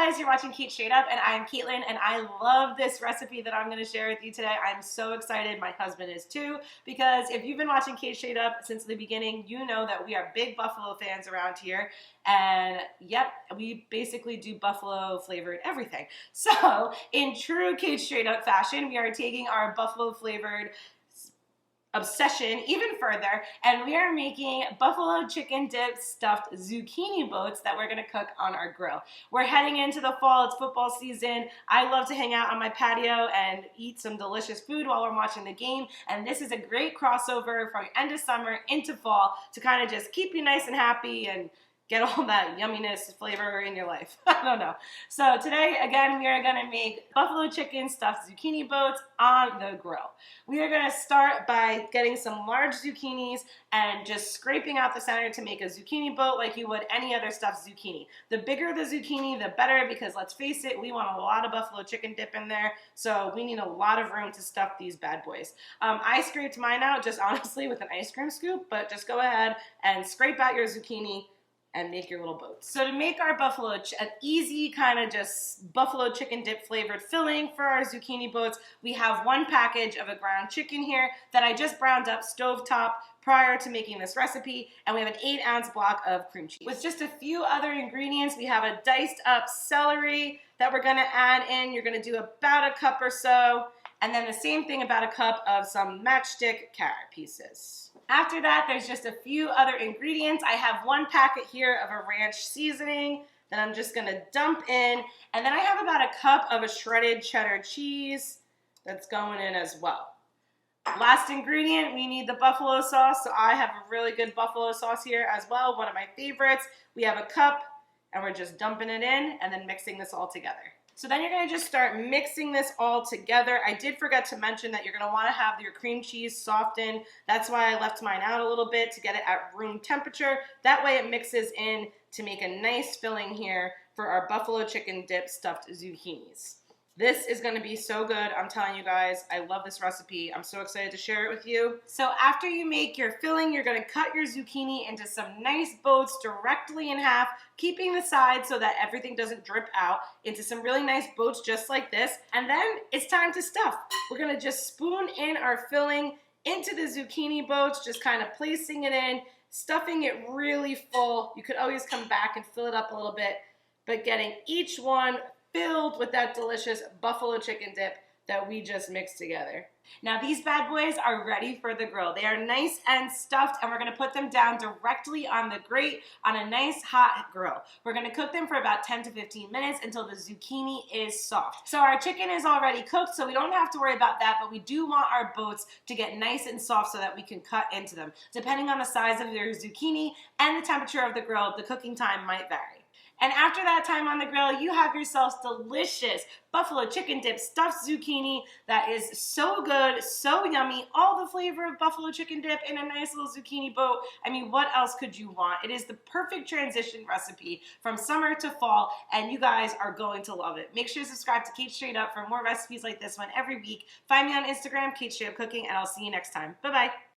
guys, you're watching Cait Straight Up, and I'm Caitlin, and I love this recipe that I'm going to share with you today. I'm so excited. My husband is too, because if you've been watching Cait Straight Up since the beginning, you know that we are big buffalo fans around here, and yep, we basically do buffalo flavored everything. So in true Cait Straight Up fashion, we are taking our buffalo flavored obsession even further, and we are making buffalo chicken dip stuffed zucchini boats that we're going to cook on our grill. We're heading into the fall. It's football season. I love to hang out on my patio and eat some delicious food while we're watching the game, and this is a great crossover from end of summer into fall to kind of just keep you nice and happy and get all that yumminess flavor in your life. I don't know. So today, again, we are gonna make buffalo chicken stuffed zucchini boats on the grill. We are gonna start by getting some large zucchinis and just scraping out the center to make a zucchini boat like you would any other stuffed zucchini. The bigger the zucchini, the better, because let's face it, we want a lot of buffalo chicken dip in there, so we need a lot of room to stuff these bad boys. I scraped mine out just honestly with an ice cream scoop, but just go ahead and scrape out your zucchini and make your little boats. So to make our an easy kind of just buffalo chicken dip flavored filling for our zucchini boats, we have one package of a ground chicken here that I just browned up stovetop prior to making this recipe, and we have an 8-ounce block of cream cheese. With just a few other ingredients, we have a diced up celery that we're gonna add in. You're gonna do about a cup or so, and then the same thing, about a cup of some matchstick carrot pieces. After that, there's just a few other ingredients. I have one packet here of a ranch seasoning that I'm just gonna dump in, and then I have about a cup of a shredded cheddar cheese that's going in as well. Last ingredient, we need the buffalo sauce, so I have a really good buffalo sauce here as well, one of my favorites. We have a cup, and we're just dumping it in and then mixing this all together. So then you're gonna just start mixing this all together. I did forget to mention that you're gonna wanna have your cream cheese softened. That's why I left mine out a little bit, to get it at room temperature. That way it mixes in to make a nice filling here for our buffalo chicken dip stuffed zucchinis. This is gonna be so good, I'm telling you guys. I love this recipe. I'm so excited to share it with you. So after you make your filling, you're gonna cut your zucchini into some nice boats directly in half, keeping the sides so that everything doesn't drip out, into some really nice boats just like this. And then it's time to stuff. We're gonna just spoon in our filling into the zucchini boats, just kind of placing it in, stuffing it really full. You could always come back and fill it up a little bit, but getting each one filled with that delicious buffalo chicken dip that we just mixed together. Now these bad boys are ready for the grill. They are nice and stuffed, and we're gonna put them down directly on the grate on a nice hot grill. We're gonna cook them for about 10 to 15 minutes until the zucchini is soft. So our chicken is already cooked, so we don't have to worry about that, but we do want our boats to get nice and soft so that we can cut into them. Depending on the size of your zucchini and the temperature of the grill, the cooking time might vary. And after that time on the grill, you have yourselves delicious buffalo chicken dip stuffed zucchini that is so good, so yummy, all the flavor of buffalo chicken dip in a nice little zucchini boat. I mean, what else could you want? It is the perfect transition recipe from summer to fall, and you guys are going to love it. Make sure to subscribe to Cait Straight Up for more recipes like this one every week. Find me on Instagram, Cait Straight Up Cooking, and I'll see you next time. Bye-bye.